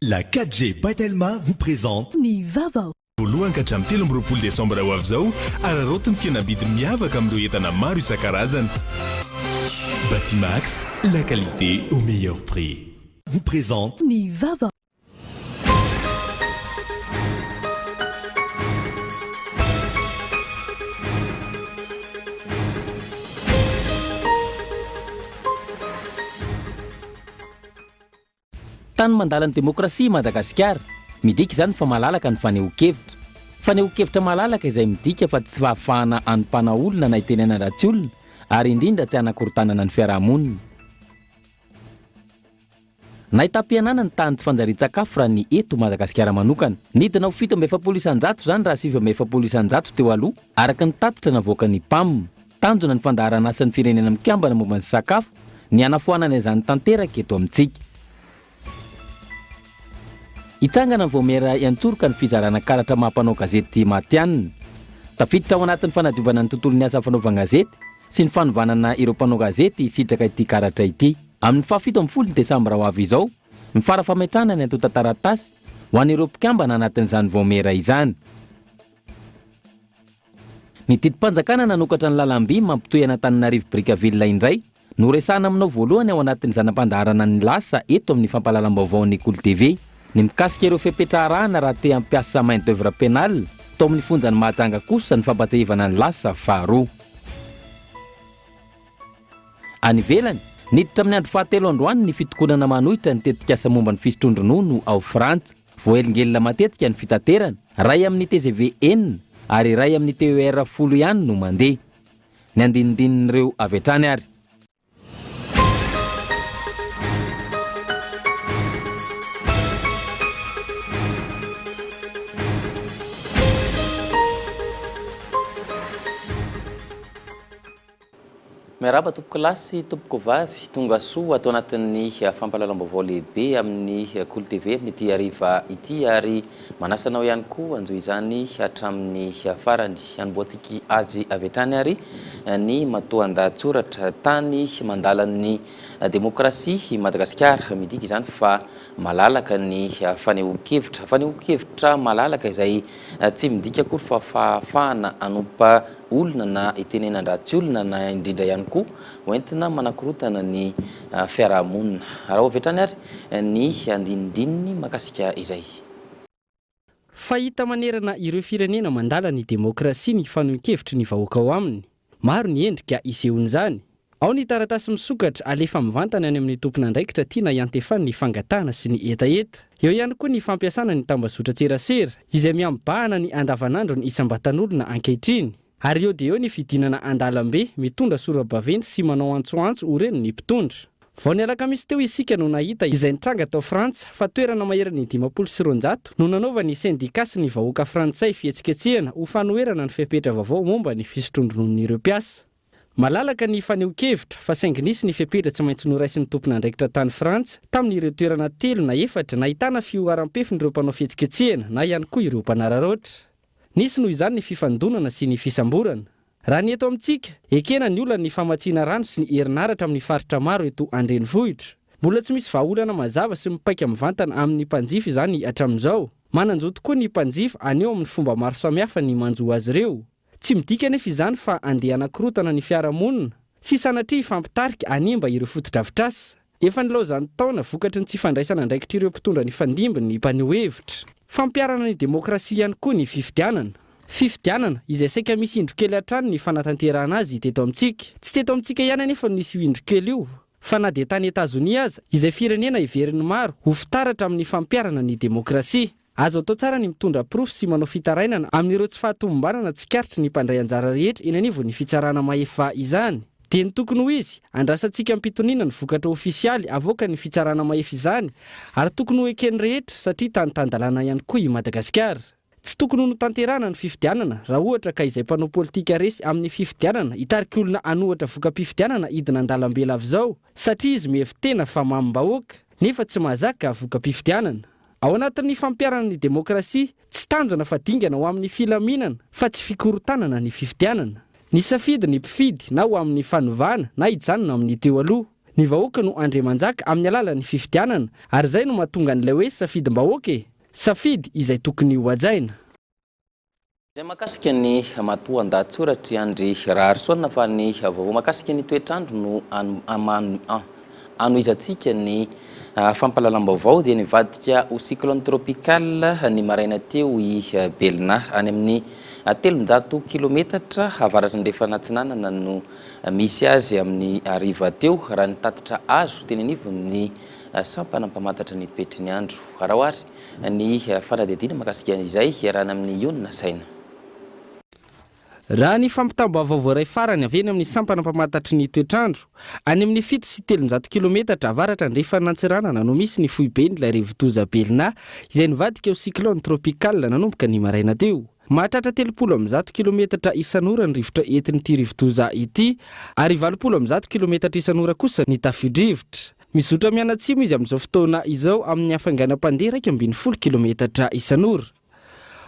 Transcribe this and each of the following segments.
La 4G Baitelma vous présente Ny Vavao. Voalohany ka hatramin'ny 13 Desambra ho avy izao araraotiny fihenam-bidy miavaka amin'ireo entana maro isan-karazany. Batimax, la qualité au meilleur prix. vous présente Ny Vavao. Tany mandala ny demokrasia Madagasikara. Midika izany fa malalaka ny fanehoan-kevitra. Fanehoan-kevitra malalaka izay midika fa tsy fahafahana anompana olona na itenena ratsy olona ary indrindra tsy hanakorotanana ny fiarahamonina. Na itam-pianana ny tany tsy fanjarian-tsakafo raha ny eto Madagasikara manokana. Nidina ho 7,700 zany raha 7,700 teo aloha araka ny tatitra navoaka ny PAM. Tanjona ny fandaharana asan'ny firenena mikambana momba ny sakafo, ny hanafoanana izany tanteraka eto amintsika. Itsangana vomera iantoraka ny fizarana karatra mampanao gazety matianina. Tafiditra ao anatin'ny fanadiovana ny tontolon'ny asa fanaovana gazety sy ny fanovanana ireo mpanao gazety sitraka ity karatra ity. Amin'ny 17 Desambra ho avy izao, ny fara-fametrahana ny antota taratasy ho an'ireo mpikambana anatin'izany vomera izany. Ny didim-panjakana nanokatra ny lalam-by mampitoy Antananarivo Brickaville indray no resahana aminao voalohany ao anatin'ny zanam-pandaharana ny lasa eto amin'ny fampahalalam-baovaon'ny Cool TV. Ny mikasika ireo fipetrarahana raha te hampiasa main d'œuvre pénale tao amin'ny fonjany Mahajanga kosa ny fampatehivana ny lasa faharoa. Any ivelany, niditra amin'ny andro fahatelo androany ny fitokonana manohitra ny tetikasa momba ny fisotrondronono ao Frantsa. Voahelingelina matetika ny fitaterana, ray amin'ny TGV-N ary ray amin'ny TER 10 ihany no mandeha. Ny andinindin'ireo avy hatrany ary. Miaraba tompoko lasy, tompoko vavy, tonga soa atao anatin'ny fampahalalam-baovao lehibe amin'ny Cool TV amin'ity hariva ity ary manasanao ihany koa anjo izany hatramin'ny farany hanomboantsika azy avy hatrany ary ny matoan-dahatsoratra tany mandalan'ny demokrasia Madagasikara. Midika izany fa malalaka ny fanehoan-kevitra. Fanehoan-kevitra malalaka izay tsy midika akory fa fahafahana anompa olona na itenenandratsy olona na indrindra ihany koa hoentina manakorotana ny fiarahamonina. Raha avy hatrany ary ny andinindininy makasika izay. Fahita manerana ireo firenena mandala ny demokrasia ny fanehoan-kevitry ny vahoaka ao aminy. Maro ny endrika isehon'izany. Ao ny taratasy misokatra alefa mivantana any amin'ny tompona andraikitra tiana iantefany ny fangatahana sy ny etaeta. Eo ihany koa ny fampiasana ny tambazotra tserasera izay miambahana ny andavanandro ny isam-batan'olona ankehitriny. Ary eo dia eo ny fidinana andalambe mitondra sora-baventy sy manao antsoantso ho reny ny mpitondra. Vao ny alakamisy teo isika no nahita izay nitranga tao Frantsa fa toerana maherana ny 500 no nanaova ny sendika sy ny vahoaka frantsay fihetsiketsehana ho fanoherana ny fipetra vaovao momba ny fisotrondronon'ireo mpiasa. Malalaka ny fanehoan-kevitra fa saingy nisy ny fipetra tsy maintsy noraisin'ny tompona andraikitra tany Frantsa tamin'ireo toerana 3 na 4 nahitana fioharam-pefin'ireo mpanao fihetsiketsehana na ihany koa ireo mpanararoatra. Nisy noho izany ny fifandonana sy ny fisamborana. Raha ny eto amintsika, ekena ny olana ny famatsiana rano sy ny herinaratra amin'ny faritra maro eto Andrenivohitra. Mbola tsy misy vahaolana mazava sy mipaika mivantana amin'ny mpanjifa izany hatramin'izao. Mananjo tokoa ny mpanjifa aneo amin'ny fomba maro samihafa ny manjo azy ireo. Tsy midika anefa izany fa andeha hanakorotana ny fiarahamonina sy sanatria ifampitarika animba ireo foto-drafitrasa. Efa nilaozany taona vokatry ny tsy fandraisana andraikitra ireo mpitondra ny fandimbiny ny mpaneho hevitra. Fampiarana ny demokrasia ihany koa ny fifidianana. Fifidianana izay saika misy indrokely hatrany ny fanatanterahana azy teto amintsika. Tsy teto amintsika ihany anefa nisy io indrokely io, fa na dia tany Etazonia aza izay firenena iverin'ny maro ho fitaratra amin'ny fampiarana ny demokrasia. Azo atao tsara ny mitondra profy sy manao fitarainana amin'ireo tsy fahatomombanana tsikaritry ny mpandray anjara rehetra eny anivon'ny fitsarana maefa izany. Dia ny tokony ho izy andrasantsika ampitoniana ny vokatra ofisialy avoaka ny fitsarana maefa izany ary tokony ho eken'ny rehetra satria tany-tandalana ihany koa i Madagasikara. Tsy tokony ho notanterahana ny fifidianana raha ohatra ka izay mpanao politika resy amin'ny fifidianana hitariky olona anohatra voka-pifidianana idina an-dalambe lava izao satria izy mihevitena fa mamim-bahoaka nefa tsy mahazaka voka-pifidianana. Ao anatin'ny fampiarana ny demokrasia, tsy tanjona fa dingana ho amin'ny filaminana fa tsy fikorotanana ny fifidianana. Ny safidy ny mpifidy na ho amin'ny fanovana na hijanona amin'ny teo aloha. Ny vahoaka no andriamanjaka amin'ny alalan'ny fifidianana ary izay no mahatonga an'ilay hoe safidim-bahoaka safidy izay tokony ho hajaina. Izay makasika ny matoan-dahatsoratra Andry Raharsoana fa ny vaovao makasika ny toetrandro no anohizantsika ny fampahalalam-baovao dia nivadika ho cyclone tropical ny maraina teo i Belna any amin'ny 300 kilometatra avaratry ny refanatsinanana no misy azy amin'ny ariva teo raha ny tatitra azo teny anivon'ny sampana mpamantatra ny toetry ny andro. Raha ohary ny fanadihadiana makasika izay iarahana amin'ny iona saina. Raha ny fampitam-baovao iray farany avy eny amin'ny sampana mpamantatry ny toetrandro any amin'ny 700 kilometatra avaratra ny refanantsiranana no misy ny foibe n'ilay rivodoza Belna izay nivadika ho cyclone tropical nanomboka ny maraina teo. Mahatratra 300 kilometatra isan'ora ny rivotra entin'ity rivodoza ity ary 400 kilometatra isan'ora kosa ny tafio-drivotra. Mizotra mianatsimo izy amin'izao fotoana izao amin'ny hafainganam-pandeha 120 kilometatra isan'ora.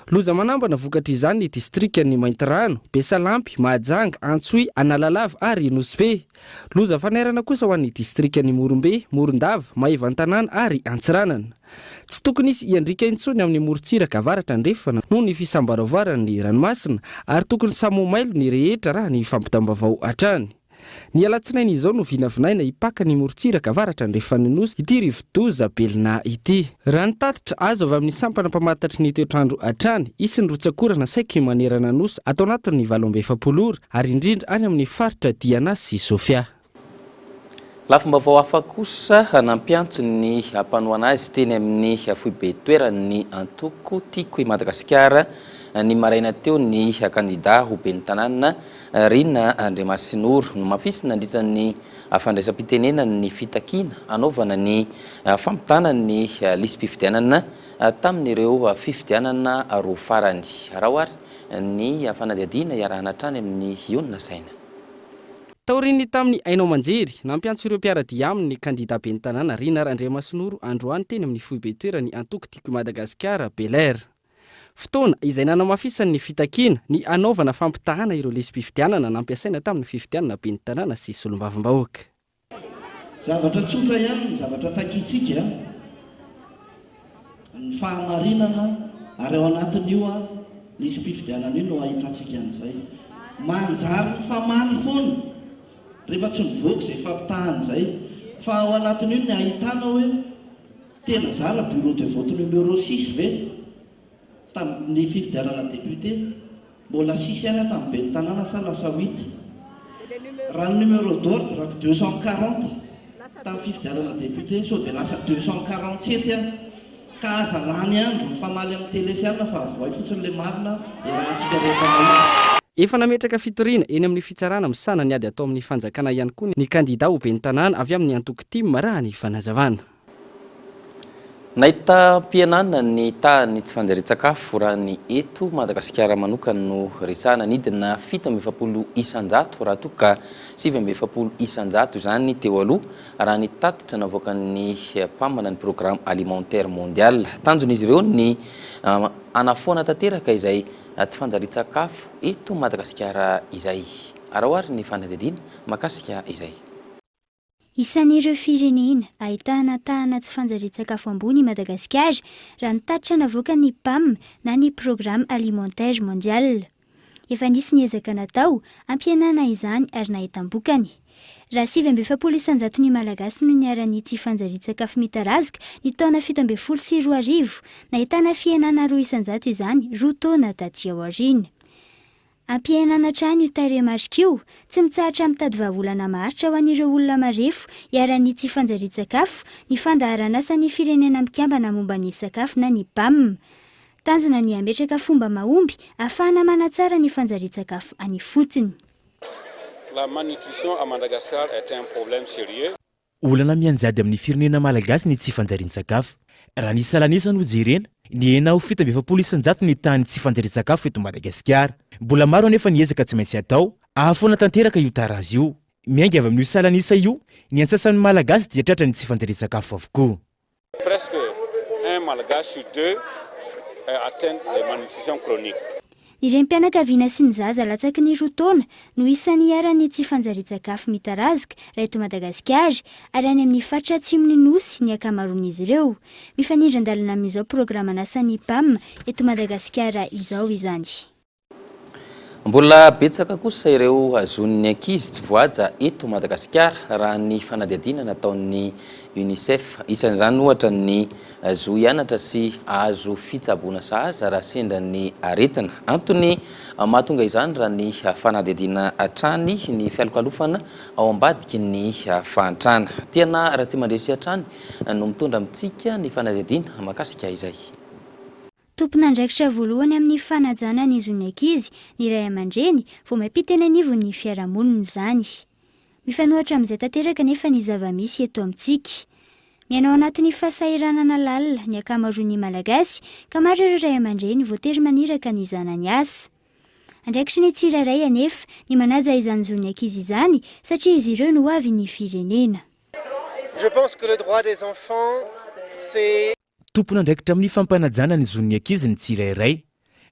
Loza manambana vokatra izany ny distrikan'ny Maintirano, Besalampy, Mahajanga, Antsoy, Analalava ary Nosbe. Loza fanairana kosa ho an'ny distrikan'ny Morombe, Morondava, Maivantanana ary Antsiranana. Tsy tokony isy iandrika intsony amin'ny morontsiraka avaratra andrefana noho ny fisambaravoaran'ny ranomasina ary tokony samomailo ny rehetra raha ny fampitam-baovao hatrany. Ny alatsinainy izao no vinavinaina hipaka ny morontsiraka avaratra andrefan'ny nosy ity rivodoza Belna ity. Raha ny tatitra azo avy amin'ny sampana mpamantatry ny toetrandro hatrany, isy ny rotsakorana saika manerana nosy atao anatin'ny 720 ora ary indrindra any amin'ny faritra Diana sy Sofia. Lafim-baovao hafa kosa nampiantso ny hampanoana azy teny amin'ny foibe toeran'ny Antoko tiako i Madagasikara ny maraina teo ny kandida ho ben'ny tanàna Rina Andriamasinoro no mafisina nandritra ny fandraisam-pitenenana ny fitakiana anaovana ny fampitana ny lisam-pifidianana tamin'ireo fifidianana roa farany. Raha ohary ny fanadihadiana iarahana hatrany amin'ny iona saina. Taoriny tamin'ny Ainao Manjery nampiantso ireo mpiaradia amin'ny kandida ben'ny tanàna Rina Andriamasinoro androany teny amin'ny foibe toeran'ny Antoko tiako i Madagasikara Belair. Fotoana izay nanamafisany ny fitakiana ny anaovana fampitahana ireo lisam-pifidianana nampiasaina tamin'ny fifidianana ben'ny tanàna sy solombavim-bahoaka. Zavatra tsotra ihany ny zavatra takitsika ny fahamarinana ary ao anatin'io lisam-pifidianana io no ahitantsika an'izay. Manjary ny famany foana rehefa tsy mivoaka izay fampitahana izay fa ao anatin'io ny ahitana hoe tena zara bureau de vote numéro 6 ve tamin'ny fifidianana député mbola 6 ihany tamin'ny ben'ny tanàna sa lasa 8. Raha ny numéro d'ordre 240 tamin'ny fifidianana député so dia lasa 247 ka aza lany andro famaly amin'ny telesiana fa avoay fotsiny le marina iarahantsika rehefa mahita. Efa nametraka fitoriana eny amin'ny fitsarana misana ny ady atao amin'ny fanjakana ihany koa ny kandida ho ben'ny tanàna avy amin'ny Antoko Tim raha ny fanazavana. Nahita mpianana ny tany tsy fanjari-tsakafo raha ny eto Madagasikara manokana no resahana nidina 720 isanjato raha toka 720 isanjato izany teo aloha raha ny tatitra navoaka ny mpamana ny programme alimentaire mondial. Tanjon'izy ireo ny anafoana tanteraka izay tsy fanjari-tsakafo eto Madagasikara izay. Raha ohary ny fanadihadiana makasika izay. Isan'ireo firenena ahitana tahana tsy fanjari-tsakafo ambony Madagasikara raha ny tatitra navoaka ny PAM na ny programme alimentaire mondial. Efa nisy niezaka natao ampihenana izany ary nahitam-bokany. Raha 720 isanjato ny malagasy no niara-ny tsy fanjari-tsakafo mitarazaka ny taona 17 sy 2000 nahitana fihenana 2 isanjato izany 2 taona taty aoriana. Ampihenana trany io tarehimarika io tsy mitsahatra mitady vahaolana maharitra ho an'ireo olona marefo iara-ny tsy fanjari-tsakafo ny fandaharana asa ny firenena mikambana momba ny sakafo na ny PAM. Tanjona ny ametraka fomba mahomby ahafahana manatsara ny fanjari-tsakafo any fotsiny. La malnutrition à Madagascar est un problème sérieux. Olana mianjady amin'ny firenena malagasy ny tsy fanjarian-tsakafo. Raha ny salanisa no jerena, ny hena ho 720 isanjato ny tany tsy fanjarian-tsakafo eto Madagasikara. Mbola maro anefa niezaka tsy maintsy atao ahafoana tanteraka io tarazy io. Miainga avy amin'io salanisa io, ny antsasan'ny malagasy dia tratra ny tsy fanjarian-tsakafo avokoa. Presque un malagasy sur 2 atteint de malnutrition chronique. Ny renim-pianakaviana sy ny zaza latsaky ny 2 taona no isan'ny arany tsy fanjari-tsakafo mitarazoka raha eto Madagasikara ary any amin'ny faritra atsimon'ny nosy ny akamaroan'izy ireo. Mifanindran-dalana amin'izao programa nasan'ny PAM eto Madagasikara izao izany. Mbola betsaka kosa ireo azon'ny ankizy tsy voaja eto Madagasikara raha ny fanadihadiana nataon'ny UNICEF. Isan'izany ohatra ny zo hianatra sy azo fitsaboana sahaza raha sendra ny aretina. Antony mahatonga izany raha ny fanadihadiana hatrany ny fialokalofana ao ambadiky ny fahantrana. Tena raha tsy mandresy hatrany no mitondra amintsika ny fanadihadiana mahakasika izay. Tompon'andraikitra voalohany amin'ny fanajana ny zon'ny ankizy ny ray aman-dreny vao mampita eny anivo ny fiarahamonina izany. Mifanohatra amin'izay tanteraka nefa ny zava-misy eto amintsika. Mianao anatin'ny fahasahiranana lalina ny akamaroan'ny malagasy ka maro ireo ray aman-dreny voatery maniraka ny zanany asa. Andraikitry ny tsirairay anefa ny manaja izany zon'ny ankizy izany satria izy ireo no avy ny firenena. Je pense que le droit des enfants c'est tompon'andraikitra amin'ny fampanajana ny zon'ny ankizy ny tsirairay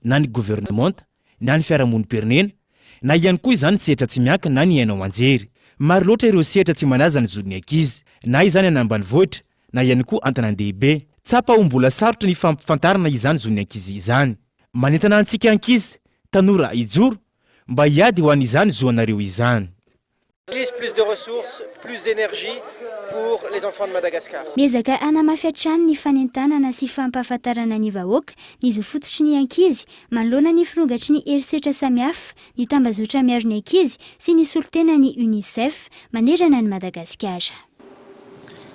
na ny gouvernemanta na ny fiarahamonim-pirenena na ihany koa izany sehatra tsy mianka na ny hainao anjery. Maro loatra ireo sehatra tsy manaza ny zon'ny ankizy na izany any ambanivohitra na ihany koa antanàn-dehibe. Tsapa ho mbola sarotra ny fampifantarana izany zon'ny ankizy izany. Manentana antsika ankizy tanora ijoro mba hiady ho an'izany zoanareo izany. plus de ressources, plus d'énergie pour les enfants de Madagascar. Miezaka anamafy hatrany ny fanentanana sy fampahafantarana ny vahoaka ny zo fototry ny ankizy manoloana ny firongatry ny herisetra samihafa ny tambazotra miaro ny ankizy sy ny solotena ny UNICEF manerana ny Madagasikara.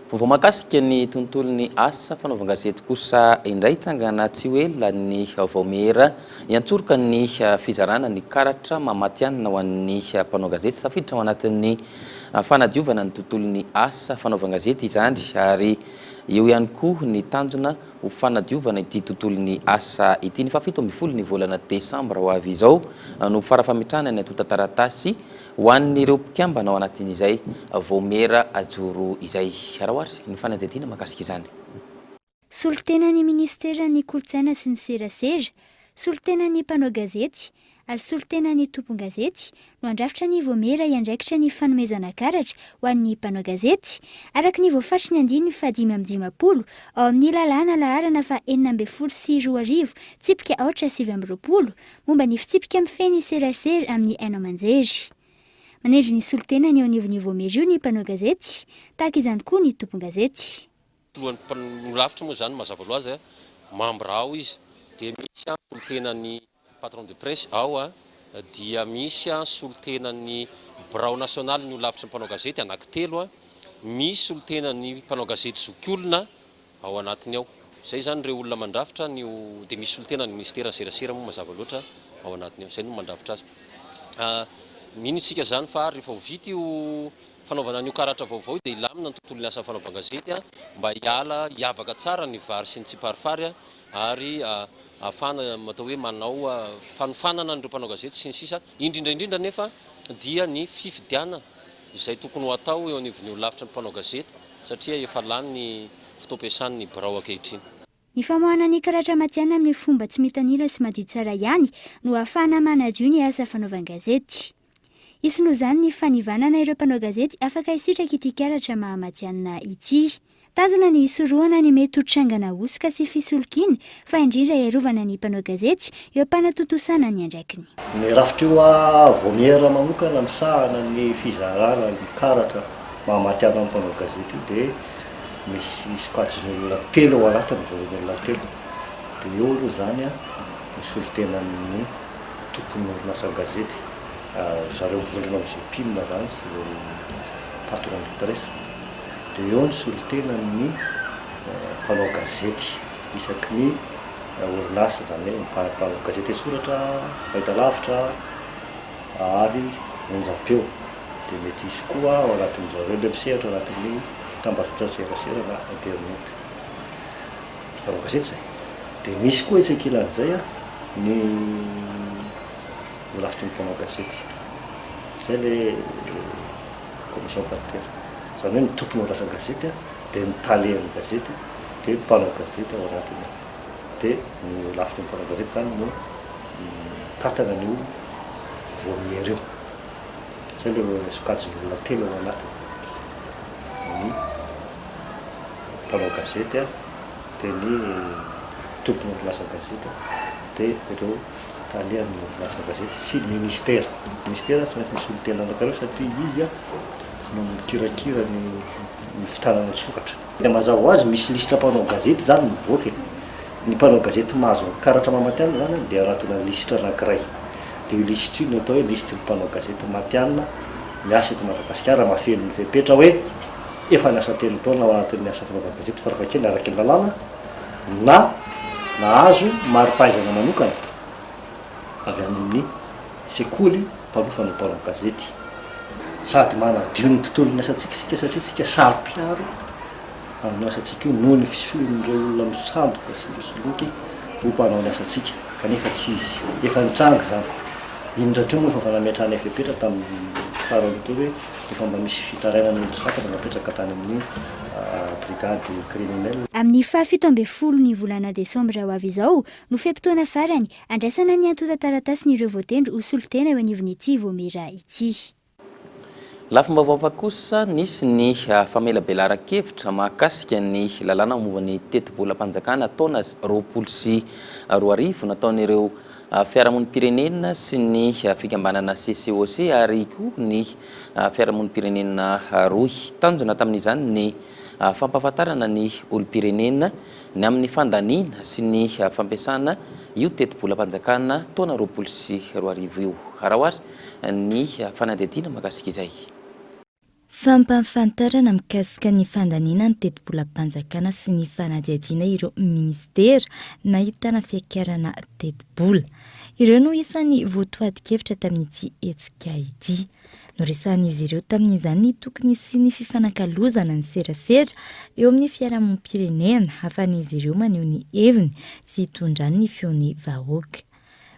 Vao mahakasika ny tontolon'ny asa fanaovan-gazety kosa indray tsangana tsy hoela ny vaomera iantsoroka ny fizarana ny karatra mamatianina ho an'ny mpanao gazety tafiditra ao anatin'ny fanadiovana ny tontolon'ny asa fanaovan-gazety izany ary eo ihany koa ny tanjona ho fanadiovana ity tontolon'ny asa ity. Ny 17 ny volana Desambra ho avy izao no farafametrana ny atotan-taratasy ho an'ireo mpikambana ao anatin'izay vaomera ajoro izay. Arahoary ny fanadihadiana mahakasika izany. Solotena ny ministera ny kolotsaina sy ny serasera, solotena ny mpanao gazety ary solotena ny tompon-gazety no andrafitra ny vaomera iandraikitra ny fanomezana karatra ho an'ny mpanao gazety araka ny voafaritry ny andiny fa 520 ao amin'ny lalàna laharana fa 9 sy 2 tsipika 820 momba ny fitsipika mifeny serasera amin'ny haino aman-jery. Manendry ny solotena ny anivon'ny vaomera io ny mpanao gazety tahaka izany koa ny tompon-gazety. Lohany lavitra moa zany mazava ho azy membre ao izy dia misy solotenan'ny patron de presse ao dia misy solotenan'ny birao national ny lavitra ny mpanao gazety anankitelo misy solotenan'ny mpanao gazety zokiolona ao anatiny ao. Zay zany ireo olona mandrafitra dia misy solotenan'ny ministera serasera moa mazava loatra ao anatiny ao. Zay no mandrafitra azy. Mino isika zany fa rehefa ho vita io fanaovana ny karatra vaovao dia ilamina ny tontolon'ny asa fanaovan-gazety mba hiavaka tsara ny vary sy ny tsiparifary ary ahafana matao hoe manao fanofanana n'ireo mpanao gazety sy ny sisa indrindra nefa dia ny fifidiana izay tokony ho atao eo anivon'ny lavitra ny mpanao gazety satria efa lany ny fotoam-piasan'ny birao ankehitriny. Ny famoahana ny karatra matiana amin'ny fomba tsy mitanila sy madio tsara ihany no ahafahana manadio ny asa fanaovan-gazety. Isy no zany ny fanivanana ireo mpanao gazety afaka isitraka ity karatra mahamatianina ity. Tazona ny isorohana ny mety hotrangana osika sy fisolokiana fa indrindra iarovana ny mpanao gazety eo ampanatotosana ny andraikiny. Ny rafitra io vaomera manokana misahana ny fizarana ny karatra mahamatiana ny mpanao gazety dia misy sokajiny olona 3 ao anatiny olona 3 dia eo aloha zany ny solotenan'ny tompony orinasa gazety zareo mivondrona amin'izay mpinona zany sy patron de presse dia eo ny solotenan'ny mpanao gazety isaky ny orinasa zany hoe mpanao gazety soratra fahitalavitra ary onjam-peo dia mety izy koa ao anatin'izareo le misehatra ao anatin'ny tambazotra serasera na internet mpanao gazety zay. Dia misy koa itsakilan'izay ny lavitra ny mpanao gazety zay le commission paritaire zany hoe ny tompony orinasa gazety dia ny talen'ny gazety dia ny mpanao gazety ao anatiny dia ny lavitra ny mpanao gazety zany no tatana an'io vomier io zay le sokajin'olona telo ao anatiny ny mpanao gazety a dia ny tompony orinasa gazety dia ireo talian'ny orinasa gazety sy ministera ministera tsy maintsy misy olo tena anakareo satria izy a no mikirakira ny fitanana soratra dia mazava ho azy misy lisitra mpanao gazety zany mivoaka ny mpanao gazety mahazo karatra mamatianina zany dia anatina lisitra anankiray dia io lisitra io no atao hoe listra ny mpanao gazety matianina miasa eto Madagasikara mafeno ny fepetra hoe efa niasa telo taona ao anatin'ny asa fanaovana gazety farakakely araky ny lalàna na nahazo mari-pahaizana manokana avy amin'ny sekoly mpanofan'ny mpanao gazety sady manadio ny tontolo ny asantsika sika satria tsika saro-piaro amin'ny asantsika io noho ny fisoin'ireo olona misandoka sy misoloky ho mpanao ny asantsika kanefa tsy izy efa nitrangy zany indra teo moa efa fanametrany fepetra tamin'ny farany teo hoe efa mba misy fitarainany olo sakatra napetraka tany amin'ny brigady criminelle. Amin'ny 17 volana desambra ho avy izao no fe-potoana farany andraisana ny antota taratasyn'ireo voatendry ho solotena eo anivon'ity vomera ity. Lafim-baovao kosa nisy ny famelabelara-kevitra mahakasika ny lalàna momban'ny teti-bola-panjakana taona 2024 nataon'ireo fiarahamonim-pirenena sy ny fikambanana CCOC ary koa ny fiarahamonim-pirenena roy tanjona tamin'izany ny fampahafantarana ny olom-pirenena ny amin'ny fandaniana sy ny fampiasana io teti-bola-panjakana taona 2024 io. Raha ohatra ny fanadihadiana mahakasika izay. Fampahafantarana mikasika ny fandaniana ny teti-bola-panjakana sy ny fanadihadiana ireo ministera nahitana fiakarana teti-bola. Ireo no isan'ny voatoati-kevitra tamin'ity hetsika ity. Noresahan'izy ireo tamin'izany ny tokony sy ny fifanankalozana ny serasera eo amin'ny fiarahamonim-pirenena hafan'izy ireo maneho ny heviny sy hitondrany ny feon'ny vahoaka.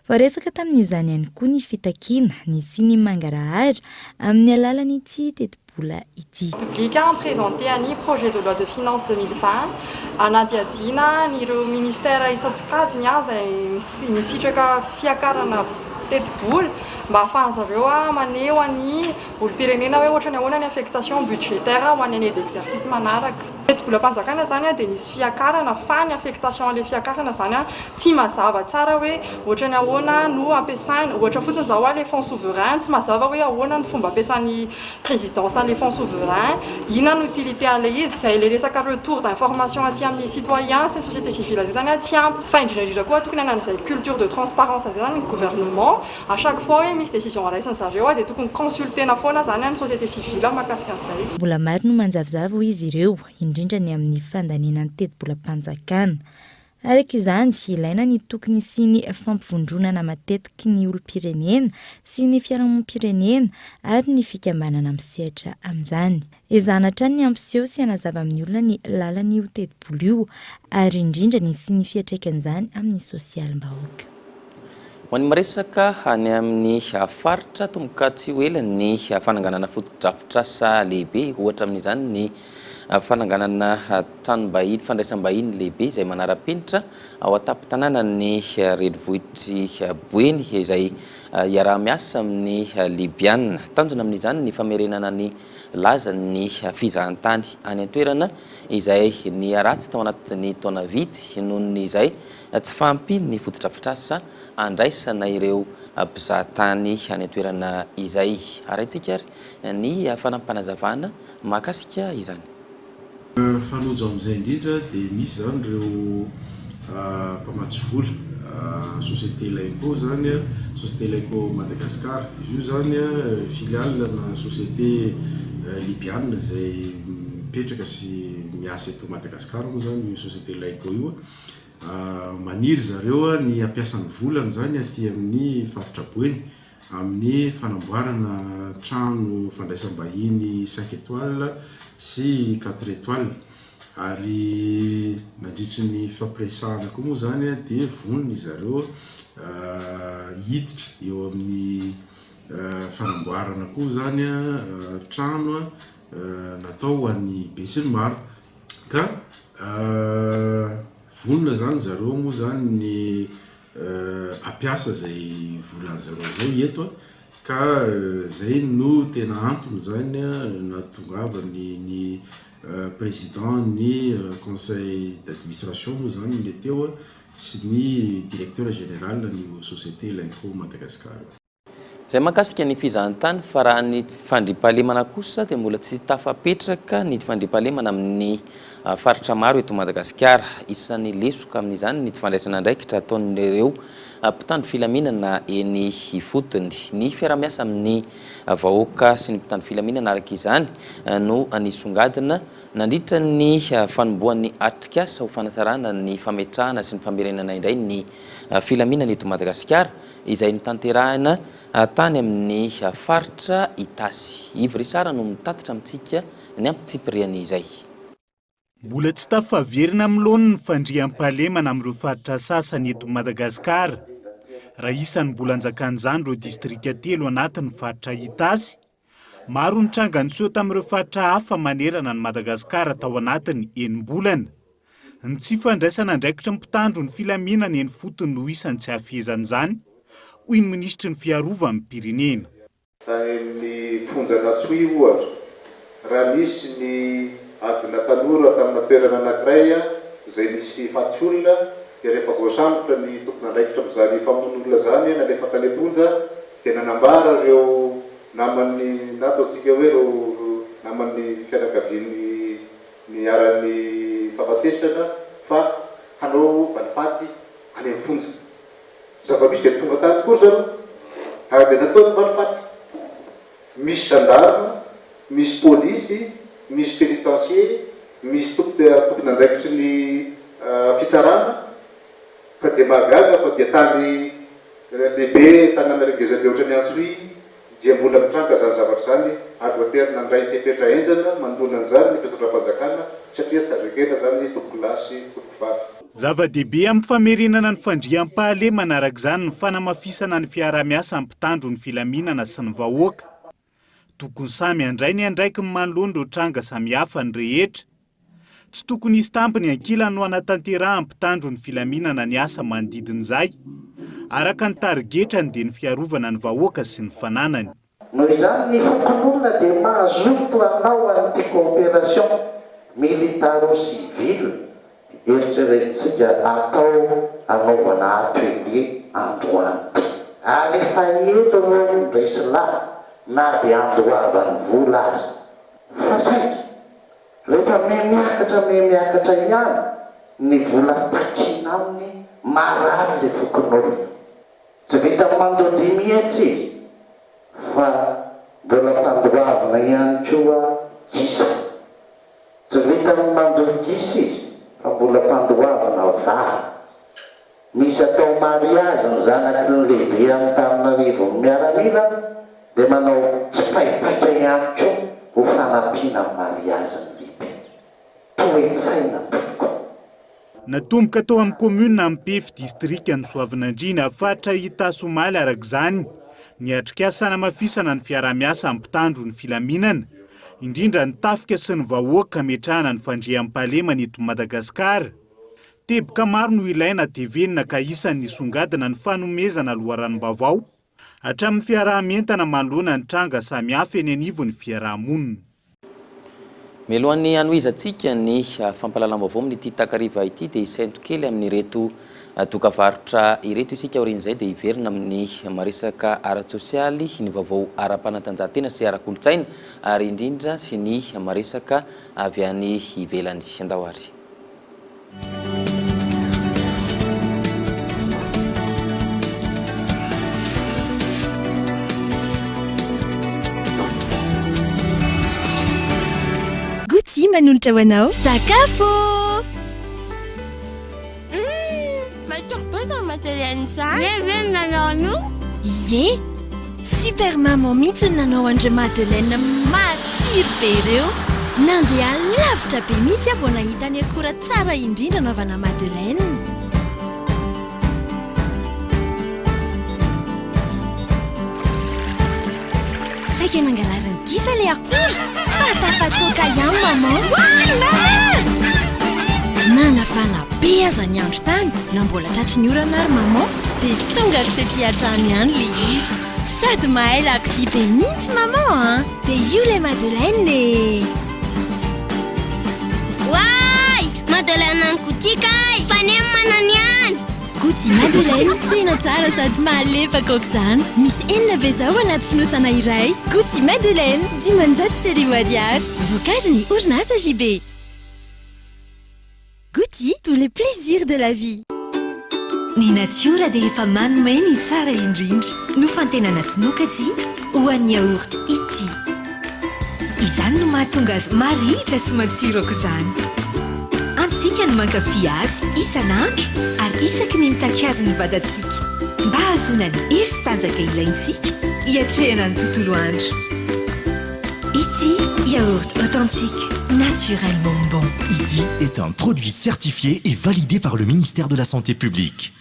Voaresaka tamin'izany ihany koa ny fitakiana ny sy ny mangarahara amin'ny alalan'ity teti-bola ity. Publica présenté un projet de loi de finances 2020 anadihadiana n'ireo ministera isan-tsokajiny azy nisitraka fiakarana teti-bola mba ahafahan'zareo maneho any olom-pirenena hoe ohatra ny ahoana ny affectation budgétaire ho any année d'exercice manaraka. Teti-bola-panjakana zany dia nisy fiakarana fa ny affectation le fiakarana zany tsy mazava tsara hoe ohatra ny ahoana no ampiasaina ohatra fotsiny zao le fonds souverain tsy mazava hoe ahoana ny fomba ampiasan'ny présidence le fonds souverain inona ny utilité an'le izy zay le resaka retour d'information aty amin'ny citoyen sy société civile zay zany tsy ampy fa indrindrandrindra koa tokony anan'izay culture de transparence zay zany ny gouvernement à chaque fois hoe misy décision araisan zareo dia tokony consultena foana zany ny société civile mahakasika an'izay. Mbola maro no manjavozavo izy ireo indrindra ny amin'ny fandaniana ny teti-bola-panjakana. Araka izany ilaina ny tokony sy ny fampivondronana matetiky ny olom-pirenena sy ny fiarahamonim-pirenena ary ny fikambanana misehatra amin'izany. Ezanatra ny ampiseho sy hanazava amin'ny olona ny lalan'io teti-bola io ary indrindra ny sy ny fiatraikan'izany amin'ny sosialim-bahoaka. Ho an'ny maresaka any amin'ny faritra tomboka tsy ho ela ny fananganana fotodrafitrasa lehibe ohatra amin'izany ny fananganana tranom-bahiny fandraisam-bahiny lehibe izay manara-penitra ao an-tampon-tanàna ny renivohitry Boeny izay iaraha-miasa amin'ny Libiana. Tanjona amin'izany ny famerenana ny lazan'ny fizahan-tany any an-toerana izay ny ratsy tao anatin'ny taona vitsy noho ny izay tsy fahampiny ny fotodrafitrasa andraisana ireo mpizahatany any an-toerana izay. Araintsika ary ny fanampanazavana mahakasika izany. Fanojo amin'izay indrindra dia misy zany ireo mpamatsy vola société Laiko zany société Laiko Madagascar izy io zany filiale na société libiane izay mipetraka sy miasa eto Madagascar moa zany io société Laiko io maniry zareo ny ampiasan'ny volany zany aty amin'ny faritra Boeny amin'ny fanamboarana trano fandraisam-bahiny 5 étoiles sy 4 étoiles ary nandritry ny fampiresahana koa moa zany dia vonony zareo hiditra eo amin'ny fanamboarana koa zany trano natao an'ny be sy ny maro ka vonona zany zareo moa zany ny ampiasa zay volan'zareo zay eto ka zay no tena antony zany natongavany ny président ny conseil d'administration moa zany le teo sy ny directeur général ny société Lenco Madagascar. Zay mahakasika ny fizahantany fa raha ny fandriampahalemana kosa dia mbola tsy tafapetraka ny fandriampahalemana amin'ny faritra maro eto Madagasikara. Isan'ny lesoka amin'izany ny tsy fandraisana andraikitra ataon'ireo mpitandro filaminana eny ifotony. Ny fiaramiasa amin'ny vahoaka sy ny mpitandro filaminana araka izany no anisongadina nandritra ny fanomboan'ny atrikasa ho fanasarana ny fametrahana sy ny famerenana indray ny filaminana eto Madagasikara izay notanterahina tany amin'ny faritra Itasy. Ivrisara no mitatitra amintsika ny ampitsipiriany izay. Mbola tsy tafaverina amin'loany ny fandriam-pahalemana amin'ireo faritra sasany eto Madagasikara. Raha isan'ny mbola anjakan'izany ireo distrika 3 anatin'ny faritra Itasy, maro ny tranga niseho tamin'ireo faritra hafa manerana ny Madagasikara tao anatiny enim-bolana. Ny tsy fandraisana andraikitra mpitandro ny filaminana eny fotony no isan'ny tsy hafezan'izany, hoy ny ministry ny fiarovany Pirenena. Ny fonjana Soy ohatra, raha misy ny adina tanora tamina toerana anankiray izay misy faty olona dia rehefa voasambotra ny tompona andraikitra amin'izany famon'olona zany nalefa tany am-ponja dia nanambara ireo naman'ny nataontsika hoe ireo naman'ny fianakavian'ny ny aran'ny fahafatesana fa hanao valifaty any amin'ny fonja. Zava-misy dia tonga tany koa zany dia natao ny valifaty. Misy gendarme, misy polisy, misy pénitentiaire, misy tompony andraikitry ny fitsarana fa dia mahagaga fa dia tany lehibe tanàna regezana ohatra ny Antsoy dia mbola mitranga zany zavatra zany ary voaterina andray tepetra enjana mandona an'izany ny mpitondram-panjakana satria tsy azokena zany tompoko lahy sy tompoko vavy. Zava-dehibe amin'ny famerenana ny fandriam-pahalemana araka izany ny fanamafisana ny fiaramiasa amin'ny mpitandro ny filaminana sy ny vahoaka. Tokony samy andray ny andraiky ny manoloana ireo tranga samihafa ny rehetra. Tsy tokony hisy tampiny ankilany no anatanterahany mpitandro ny filaminana ny asa manodidin'izay, araka ny tarigetrany dia ny fiarovana ny vahoaka sy ny fananany. Noho izany ny fokon'olona dia mahazoto hanao an'ity coopération militaro-civile eritreretintsika atao anaovana atelier androany. Ary efa eto no resy lahy na dia andoavany vola azy. Fa saika, rehefa miakatra ihany ny vola takina aminy marary le fokon'olona. Tsy vita mandodia mihitsy izy, fa mbola mpandoavana ihany koa gisa. Tsy vita mandodia gisa izy, fa mbola mpandoavana vary. Misy atao mariazy ny zanaky ny lehibe amin'ny Antananarivo miaramila dia manao tsipaipaika ihany koa ho fanampiana mariazy ny lehibe. Toe-tsaina tompoko. Natomboka tao amin'ny commune amin'ny Pefy distrika ny Soavinandriana faritra Itasy Omaly araka izany ny atrikasa namafisana ny fiaramiasa amin'ny mpitandro ny filaminana, indrindra ny tafika sy ny vahoaka hametrahana ny fandriam-pahalemana eto Madagasikara. Teboka maro no ilaina tevenina ka isan'ny nisongadina ny fanomezana loharanom-bavao hatramin'ny fiarahamientana manoloana ny tranga samihafa eny anivon'ny fiarahamonina. Mialohan'ny anohizantsika ny fampahalalam-baovao amin'ity takariva ity dia isainto kely amin'ireto dokavarotra ireto isika aorian'izay dia hiverina amin'ny maresaka ara-tsosialy, ny vaovao ara-panatanjahantena sy ara-kolotsaina ary indrindra sy ny maresaka avy any ivelany. Andao ary. Gucci manolotra ho anao sakafo. Matsiro matériel izany. Ve nanao no? Ie, super maman mihitsy nanao andre Madeleine matsiro be ireo. Nandeha lavitra be mihitsy vao nahita ny akora tsara indrindra naovana Madeleine. Saika nangalarany gisa le akora. Fatafatsoka ihany maman. Wai, maman! nanafana be aza ny andro tany na mbola tratry ny orana ary maman dia tonga tetỳ an-trano ihany le izy sady mahay lakozy be mihitsy maman dia io le Madeleine e Wai! Madeleine any kotikay! Fanem manany any! Gouty Madeleine tena tsara sady malefaka aok'izany. Misy enina be zao anaty fonosana iray. Gouty Madeleine, 10 série mariage. Vocage-ny orinasa JB. Gouty, tous les plaisirs de la vie. Ny natiora dia efa manome ny tsara indrindra no fantenana sinokatsy ho an'ny yaourt ity. Izany no mahatonga azy marihitra sy matsiro aok'izany. Antsika no mankafy azy isan'andro ary isaky ny mitaky azy ny vatantsika mba hahazoana ny hery sy tanjaka ilaintsika hiatrehana ny tontolo andro. Ity yaourt authentique, naturellement bon. Iti est un produit certifié et validé par le ministère de la Santé publique.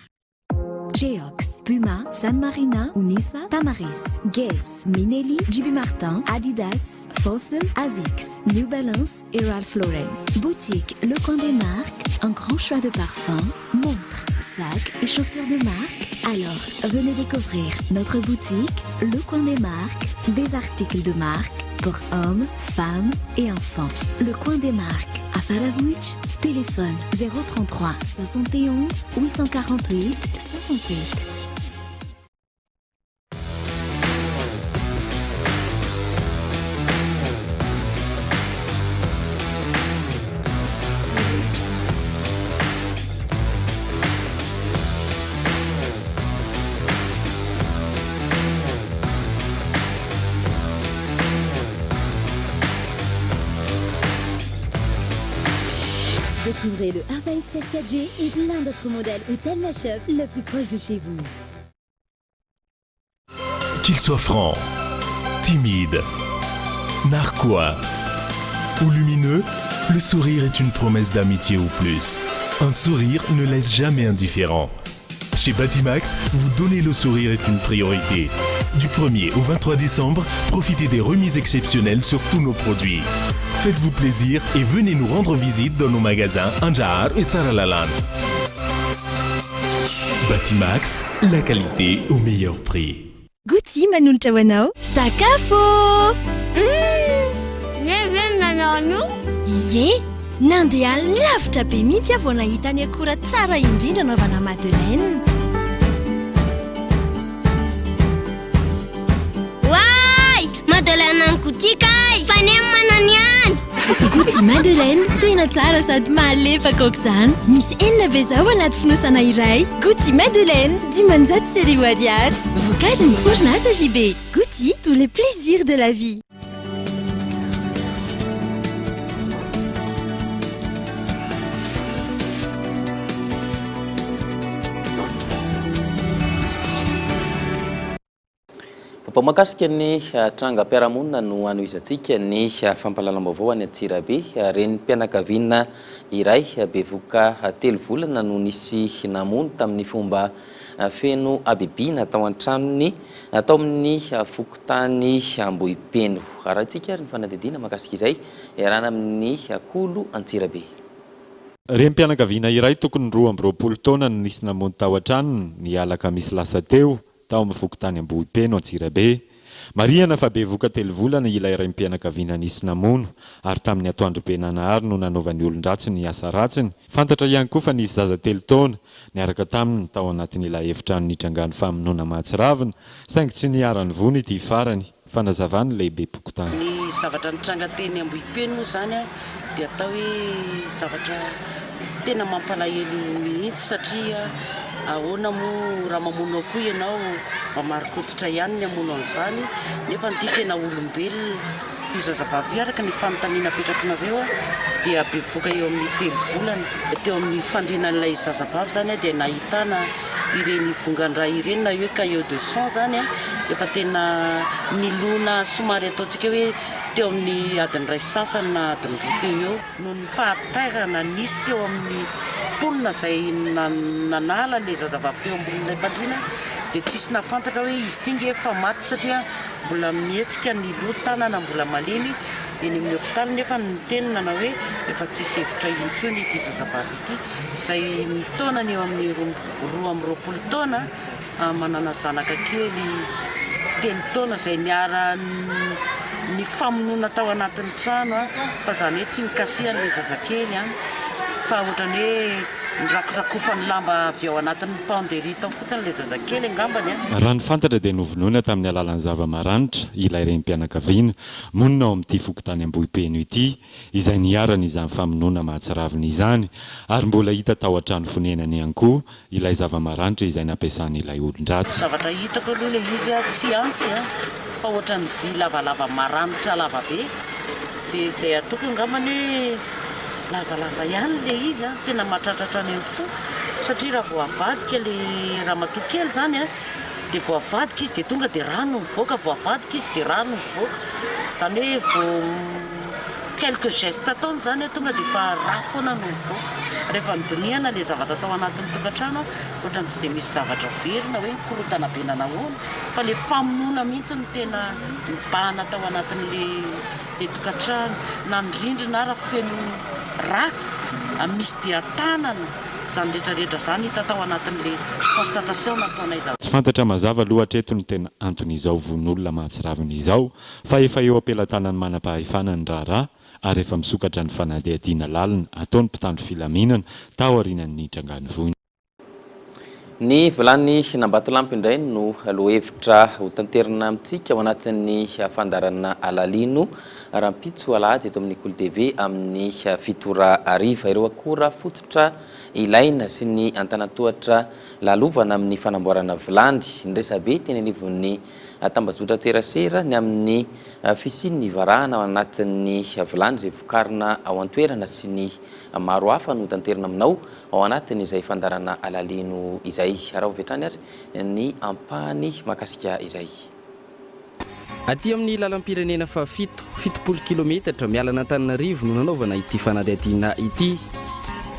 Geox, Puma, San Marina, Unisa, Tamaris, Guess, Minelli, JB Martin, Adidas, Fossen, Asics, New Balance et Ralph Lauren. Boutique Le Coin des Marques, un grand choix de parfums, montres, sacs et chaussures de marque. Alors, venez découvrir notre boutique Le Coin des Marques, des articles de marque pour hommes, femmes et enfants. Le Coin des Marques, à Faravouch, téléphone 033 71 848 68. Découvrez le R5 16 4G et plein d'autres modèles au Tel Mashup le plus proche de chez vous. Qu'il soit franc, timide, narquois ou lumineux, le sourire est une promesse d'amitié ou plus. Un sourire ne laisse jamais indifférent. Chez Batimax, vous donner le sourire est une priorité. Du 1er au 23 décembre, profitez des remises exceptionnelles sur tous nos produits. Faites-vous plaisir et venez nous rendre visite dans nos magasins Anjar et Tsaralalan. Batimax, la qualité au meilleur prix. Gouty manolotra ho anao sakafo Ie, nandeha lavitra be mihitsy vao nahita ny akora tsara indrindra anaovana Madeleine. Wai! Madeleine any kotikay! Fanem manany any! Gouty Madeleine tena tsara sady malefaka aok'izany. Misy enina be zao anaty fonosana iray. Gouty Madeleine, 10 série mariage. Vocage-ny orinasa JB. Gouty, tous les plaisirs de la vie. Pamakasika ny trangam-piarahamonina no anoizantsika ny fampahalalam-baovao any Antsirabe. Reny mpianakaviana iray bevoka 3 volana no nisy namono tamin'ny fomba feno abibiana tao an-tranony tao amin'ny fokotany Ambohipeno. Arahantsika ny fanadidina makasika izay iarana amin'ny Kolo Antsirabe. Reny mpianakaviana iray tokony 20 taona no nisy namono tao an-tranony ny alakamisy lasa teo tao amin'ny fokotany Ambohipeno Antsirabe. Marihana fa bevoka 3 volana ilay iray mpianakaviana nisy namono ary tamin'ny atoandro Benanahary no nanaovan'ny olon-dratsy ny asa ratsiny. Fantatra ihany koa fa nisy zaza 3 taona niaraka taminy tao anatin'ilay efitrano nitrangano famonoana Mahatsiravina saingy tsy niarany vony ity farany. Fanazavany lehibe pokotany. Ny zavatra nitranga teny Ambohipeno zany dia atao hoe zavatra tena mampalahelo mihitsy satria ahoana moa raha mamono koa ianao mba marikototra ihany ny amono an'izany nefa ny tena olombelona io zazavavy araka ny fanontaniana apetrakinareo dia bevoka eo amin'ny 3 volana teo amin'ny fandrinan'ilay zazavavy zany dia nahitana ireny vongan-dray ireny na hoe cahier de sang zany efa tena nilona somary ataontsika hoe teo amin'ny adiny 1 sasany na adiny 2 teo eo no ny fahaterana nisy teo amin'ny mponina izay nanala ilay zazavavy teo ambonin'ilay fandriana dia tsisy nafantatra hoe izy ity nge efa maty satria mbola mihetsika ny loha tanana mbola malemy eny amin'ny hôpitaly nefa ny teny nanao hoe efa tsisy hevitra intsony ity zazavavy ity izay ny taonany eo amin'ny 2 taona manana zanaka kely 3 taona izay niara ny famonoana tao anatin'ny trano fa zany hoe tsy nikasihan'le zazakely fa ohatrany hoe nirakorakofany lamba avy ao anatin'ny panderie tao fotsiny le zazakely angambany raha ny fantatra dia novonoina tamin'ny alalan'ny zava-maranitra ilay renim-pianakaviana monina ao amin'ity fokontany Ambohipeno ity izay niarana izany famonoana mahatsiravina izany ary mbola hita tao an-trano fonenany ihany koa ilay zava-maranitra izay nampiasan'ilay olon-dratsy. Zavatra hitako aloha le izy tsy antsy fa ohatrany vy lavalava maranitra lavabe dia izay atoko angambany lavalava ihany le izy tena mahatratratra any amin'ny fo satria raha vao avadika le ramatoa kely zany dia vao avadika izy dia tonga dia rano mivoaka vao avadika izy dia rano mivoaka zany hoe vao quelques gestes ataony zany tonga dia fa raha foana no mivoaka rehefa nidiniana le zavatra tao anatin'ny tokantrano ohatrany tsy dia misy zavatra verina hoe korotana be nanahoana fa le famonoana mihitsy ny tena mibahana tao anatin'le tokantrano na ny rindrina raha feno raha misy dia tanana zany rehetrarehetra zany hita tao anatin'le constatation nataonay daholo. Tsy fantatra mazava loatra eto ny tena antony izao von'olona mahatsiravina izao fa efa eo ampelantanany manam-pahefana ny raharaha ary efa misokatra ny fanadihadiana lalina ataony mpitandro filaminana tao aorian'ny Tranganivohitra. Ny vilany Nambatolampy indray no lohevitra ho tanterina amintsika ao anatin'ny fandarana alalino rahampitso alahady eto amin'ny Kolo TV amin'ny 7:00 ireo akora fototra ilaina sy ny antanatohatra lalovana amin'ny fanamboarana vilany nresabe teny anivon'ny tambazotra tserasera ny amin'ny fisian'ny varahana ao anatin'ny vilany izay vokarina ao an-toerana sy ny maro hafa no tanterina aminao ao anatin'izay fandarana alalino izay raha hovetrany ary ny ampahany makasika izay. Aty amin'ny lalam-pirenena fa 70 kilometatra mialana Antananarivo no nanaovana ity fanadihadiana ity.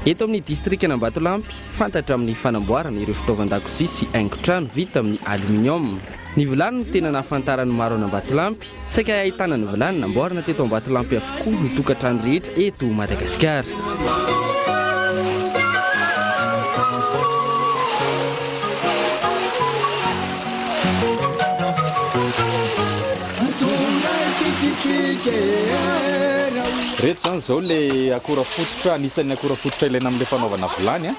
Eto amin'ny district Nambatolampy fantatra amin'ny fanamboarana ireo fitaovan-dakozia sy haingon-trano vita amin'ny aluminium. Ny vilany no tena nahafantarany maro Nambatolampy saika ahitana ny vilany namboarina teto Ambatolampy avokoa ny tokantrano rehetra eto Madagasikara. Reto zany zao le akora fototra anisan'ny akora fototra ilaina amin'ilay fanaovana vilany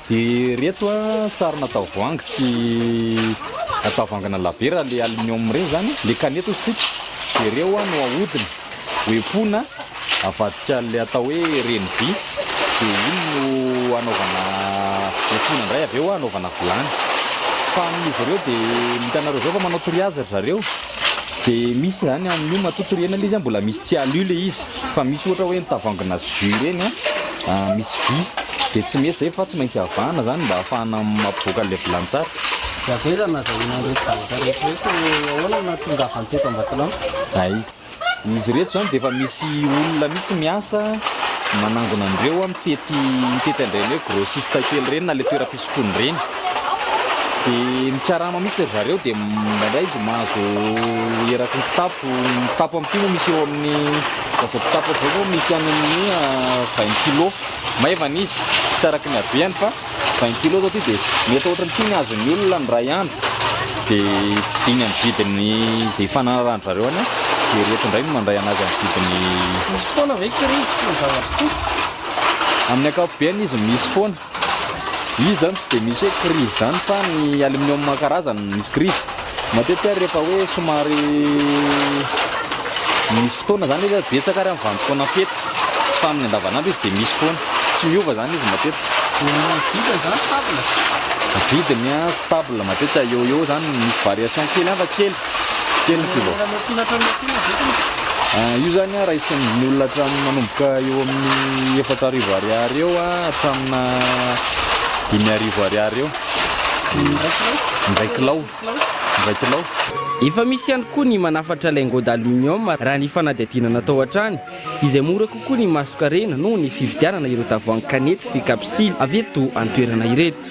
dia reto sarina tavoahangy sy tavoahangana labera le aluminium ireny zany le kaneta sitsika dia ireo no ahodina hoepona avadika le atao hoe reny vy dia iny no anaovana hoepona indray avy eo anaovana vilany fa amin'izy ireo dia mitanareo zao fa manao triage zareo dia misy zany amin'io matotoriana le izy mbola misy tsy alu le izy fa misy ohatra hoe nitavangana jus reny misy vy dia tsy mety zay fa tsy maintsy avahana zany mba ahafahana mampivoaka le vilany tsara. Avezana zahoana reto zavatra rehetra hoe ahoana na tonga avy anteto Ambatolampy? Ay, izy reto zany dia efa misy olona mihitsy miasa manangona andreo mitety an'ireny hoe grossiste kely reny na le toeram-pisotroany reny. Dia mikarama mihitsy zareo dia indray izy mahazo eraky ny kitapo amin'ity moa misy eo amin'ny kitapo avao misy any amin'ny 20 kilo maivana izy tsy araky ny habeany fa 20 kilo zao ty dia mety ohatrany ity ny azon'ny olona ny ray andro dia vidiny amin'ny vidiny izay fanarahany zareo any dia reto indray no mandray anazy amin'ny vidiny. Misy foana ve kry amin'ny akapobeany izy misy foana. Izy zany tsy dia misy hoe crise zany fa ny aluminium karazany misy crise matetika rehefa hoe somary misy fotoana zany izy betsaka ary amin'ny vanim-potoana fety fa amin'ny andavanandro izy dia misy foana tsy miova zany izy matetika. Vidiny stable matetika eo zany misy variation kely fa kely io zany raha isan'ny olona hatramin'ny manomboka eo amin'ny 4,000 ariary eo hatramina 5,000 ariary eo indray kilao. Efa misy ihany koa ny manafatra laingo d'aluminium raha ny fanadihadiana natao hatrany izay mora kokoa ny masoka rena noho ny fividianana ireo tavoahangy kanety sy kapsily avy eto an-toerana ireto.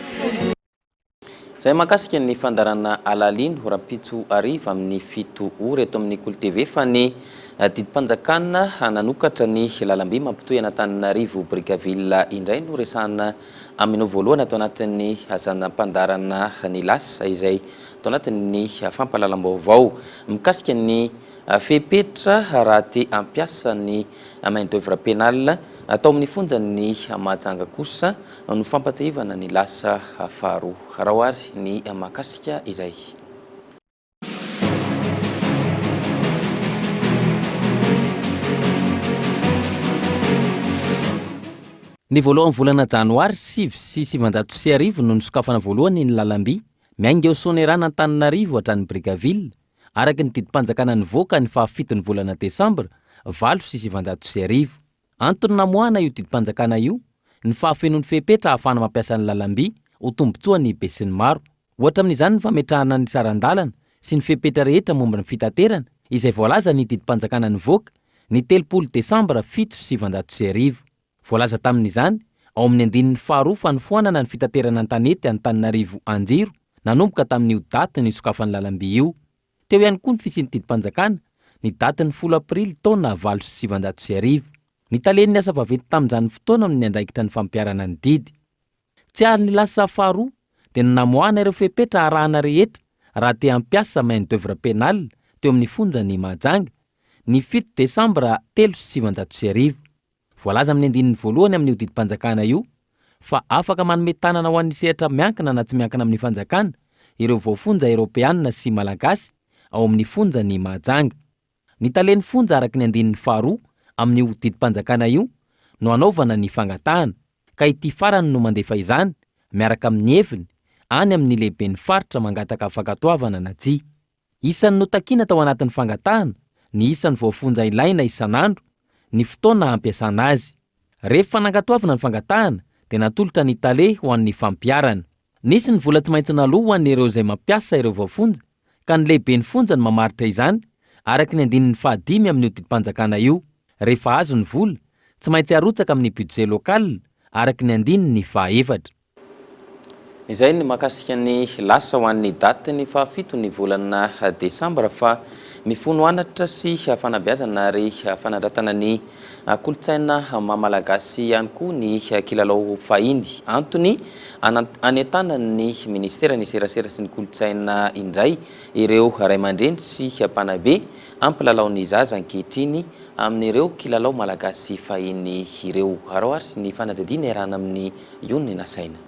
Zay makasika ny fandarana alalino rahampitso ariva amin'ny 7 ora eto amin'ny Kolo TV fa ny Didim-panjakana nanokatra ny lalamby mampitohy Antananarivo Brickaville indray no resahana aminao voalohany atao anatin'ny hazanam-pandarana ny lasa izay atao anatin'ny fampalalam-baovao mikasika ny fepetra raha te ampiasa ny main d'œuvre pénale atao amin'ny fonjany Mahajanga kosa no fampatsahivana ny lasa faharoa raha oary ny mahakasika izay. Ny voalohany volana janoary 7,900 no nisokafana voalohany ny lalamby miainga eo Sonerana Antananarivo hatrany Brickaville araka ny didim-panjakana nivoaka ny 7 ny volana Desambra 8,900. Antony namoahana io didim-panjakana io ny fahafenon'ny fepetra ahafahana mampiasa ny lalamby ho tombotsoa ny be sy ny maro. Ohatra amin'izany ny fametrahana ny sarandalana sy ny fepetra rehetra momba ny fitaterana izay voalaza ny didim-panjakana nivoaka ny 3 Desambra 7,900. Voalaza tamin'izany ao amin'ny andinin'ny faharoa fa ny foanana ny fitaterana an-tanety Antananarivo Anjiro nanomboka tamin'io daty ny sokafan'ny lalamby io. Teo ihany koa ny fisian'ny didim-panjakana ny daty ny 10 Aprily taona 8,900. Ny talen'ny asa vaventy tamin'izany fotoana amin'ny andraikitra ny fampiarana ny didy. Tsy ary ny lasa faharoa dia namoahana ireo fepetra arahana rehetra raha te ampiasa main d'œuvre pénale teo amin'ny fonjany Mahajanga ny 7 Desambra 3,900. Voalaza amin'ny andinin'ny voalohany amin'io didim-panjakana io fa afaka manome tanana ho an'ny sehatra miankina na tsy miankina amin'ny fanjakana ireo voafonja Eropeanina sy Malagasy ao amin'ny fonjany Mahajanga. Ny talen'ny fonja araka ny andinin'ny faharoa amin'io didim-panjakana io no anaovana ny fangatahana ka ity farany no mandefa izany miaraka amin'ny heviny any amin'ny lehiben'ny faritra mangataka afankatoavana na tsia. Isan'ny notakiana tao anatin'ny fangatahana ny isan'ny voafonja ilaina isan'andro ny fotoana ampiasana azy. Rehefa nankatoavana ny fangatahana dia natolotra ny tale ho an'ny fampiarana. Nisy ny vola tsy maintsy naloa ho an'ireo izay mampiasa ireo voafonja ka ny lehiben'ny fonja ny mamaritra izany araka ny andinin'ny 5 amin'io didim-panjakana io. Rehefa azo ny vola tsy maintsy arotsaka amin'ny budget local araka ny andinin'ny 4. Izay ny mahakasika ny lasa ho an'ny daty ny 7 ny volana Desambra fa mifono anatra sy fanabeazana ary fanandratana ny kolotsaina mamalagasy ihany koa ny kilalao fahiny. Antony anentana ny ministera ny serasera sy ny kolotsaina indray ireo ray aman-dreny sy mpanabe ampilalaon'ny zaza ankehitriny amin'ireo kilalao malagasy fahiny ireo. Araoary sy ny fanadidina iarahana amin'ny ion'ny nasaina.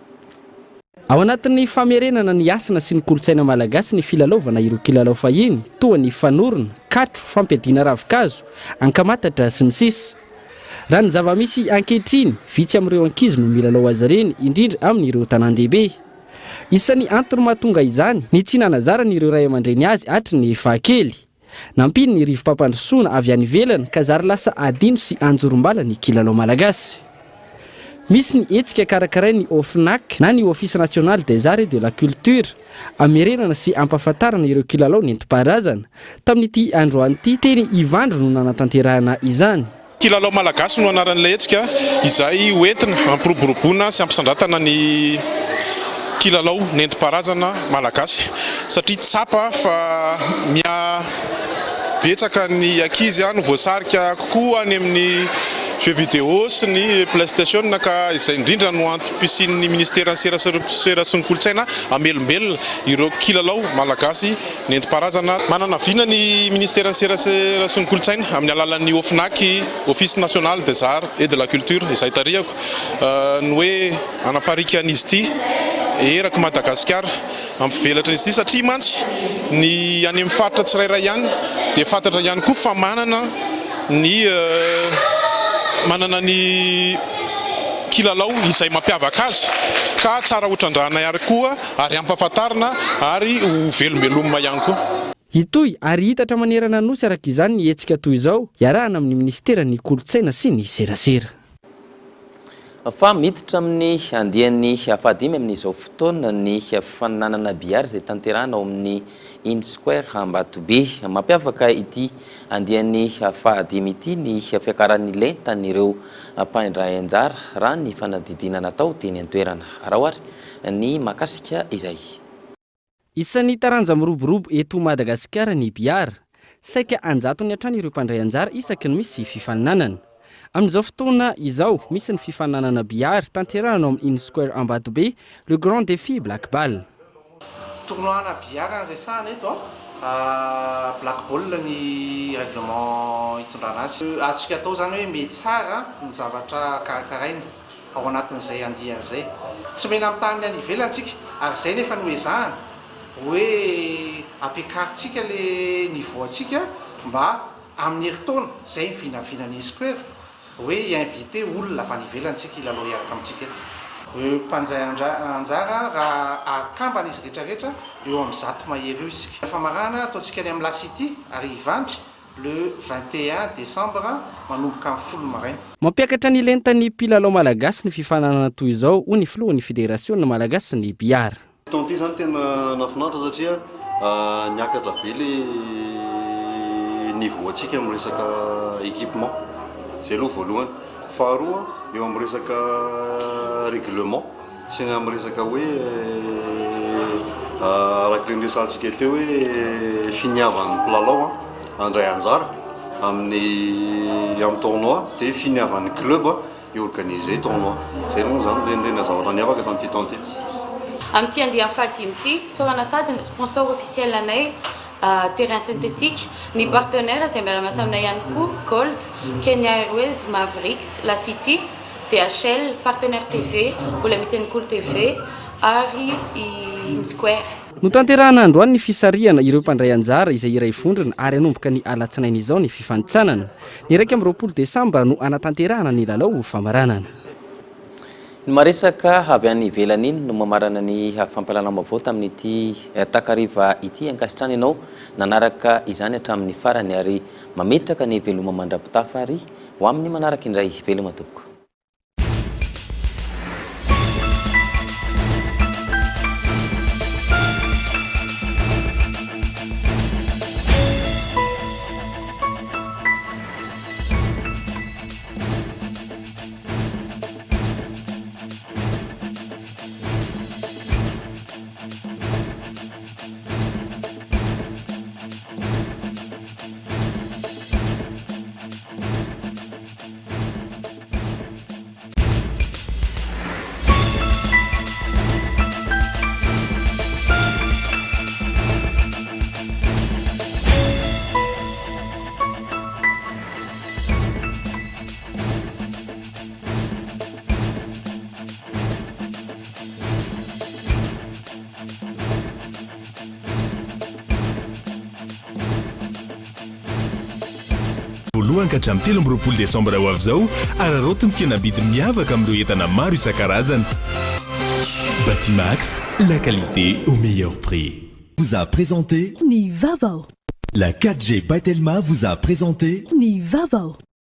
Ao anatin'ny famerenana ny asana sy ny kolotsaina malagasy ny filalaovana ireo kilalao fahiny toa ny fanorona, katro, fampiadiana ravikazo, ankamatatra sy ny sisa. Raha ny zava-misy ankehitriny vitsy amin'ireo ankizy no milalao azy ireny indrindra amin'ireo tanan-dehibe. Isan'ny antony mahatonga izany ny tsy nanazarana ireo ray aman-dreny azy hatry ny fahakely. Nampiny ny rivo-pampandrosoana avy any ivelany ka zary lasa adino sy anjorom-bala ny kilalao malagasy. Misy ny hetsika karakaray ny OFNAC na ny Office National des Arts et de la Culture amerenana sy ampahafantarana ireo kilalao nentim-paharazana tamin'ity androany ity teny Ivandro no nanatanterahana izany. Kilalao malagasy no anaran'ilay hetsika izay hoentina ampiroboroboana sy ampisandratana ny kilalao nentim-paharazana malagasy satria tsapa fa betsaka ny ankizy no voasarika kokoa any amin'ny jeux vidéo sy ny PlayStation ka izay indrindra no antom-pisian'ny ministera sera sy ny kolotsaina amelombelona ireo kilalao malagasy nentim-paharazana. Manana vina ny ministera sera sy ny kolotsaina amin'ny alalan'ny OFNAC, Office National des Arts et de la Culture izay tarihako ny hoe anaparika an'izy ity eraka Madagasikara ampivelatra izy ity satria mantsy ny any amin'ny faritra tsirairay ihany dia fantatra ihany koa fa manana ny kilalao izay mampiavaka azy ka tsara hotrandrahana ihany koa ary ampahafantarana ary ho velombelomina ihany koa. Itoy ary hitatra manerana nosy araka izany ny hetsika toy izao iarahana amin'ny ministera ny kolotsaina sy ny serasera. Fa miditra amin'ny andian'ny 5 amin'izao fotoana ny fananana biary izay tanterahana ao amin'ny In Square Ambatobe. Mampiavaka ity andian'ny 5 ity ny fiakaran'ny lentan'ireo mpaindray anjara raha ny fanadidina natao teny an-toerana. Raha ohatra ny makasika izay. Isan'ny taranja miroborobo eto Madagasikara ny biara saika anjatony hatrany ireo mpandray anjara isaky ny misy fifaninanana. Amin'izao fotoana izao misy ny fifaninanana biary tanterahana ao amin'ny Square Ambatobe le grand défi Black Ball. Tournoina biary resahana eto Black Ball ny règlement hitondrana azy. Atsika atao zany hoe mety tsara ny zavatra karakaraina ao anatin'izay andian'izay. Tsy mena amin'ny tany any ivelantsika ary zay nefa ny hoezahana hoe ampiakarintsika le niveau antsika mba amin'ny heritaona zay vinavina Square hoe invité olona avy any ivelantsika ilalao hiaraka amintsika eto. Mpanjay anjara raha akamban'izy rehetrarehetra eo amin'ny 100 mahery eo isika. Famarana ataontsika any amin'ny La City ary Ivandry le 21 décembre manomboka amin'ny 10 maraina. Mampiakatra ny lentany mpilalao malagasy ny fifananana toy izao ho ny filohan'ny fédération malagasy ny biary. Taonty zany tena nafinaritra satria niakatra be le niveau antsika amin'ny resaka équipement. Zay aloha voalohany. Faharoa eo amin'ny resaka règlement sy amin'ny resaka hoe araka ny resantsika teo hoe finiavan'ny mpilalao andray anjara amin'ny tournoi dia finiavan'ny club organiser tournoi. Zay aloha zany lena zavatra niavaka tamin'ity taonty. Amin'ity andiany fahatimy ity sorana sady ny sponsor officiel anay terrain synthétique, ny partenaire izay miara-miasa aminay ihany koa Gold, Kenya Airways, Mavericks, La City, DHL, partenaire TV, mbola misy ny Cool TV ary i Square. No tanterahana androany ny fisarihana ireo mpandray anjara izay iray vondrona ary anomboka ny alatsinainy izao ny fifantsanana. Ny 20 Desambra no anatanterahana ny lalao famaranana. Ny maresaka avy any ivelany iny no mamarana ny fampalalam-baovao tamin'ity takariva ity ankasitrany ianao nanaraka izany hatramin'ny farany ary mametraka ny veloma mandrapitafa ary ho amin'ny manaraka indray veloma tompoko. Voalohany ka hatramin'ny 13 Desambra ho avy zao ararotiny fihenam-bidy miavaka amin'ireo entana maro isan-karazany. Batimax, la qualité au meilleur prix. Vous a présenté Ni Vavao. La 4G by Telma vous a présenté Ni Vavao.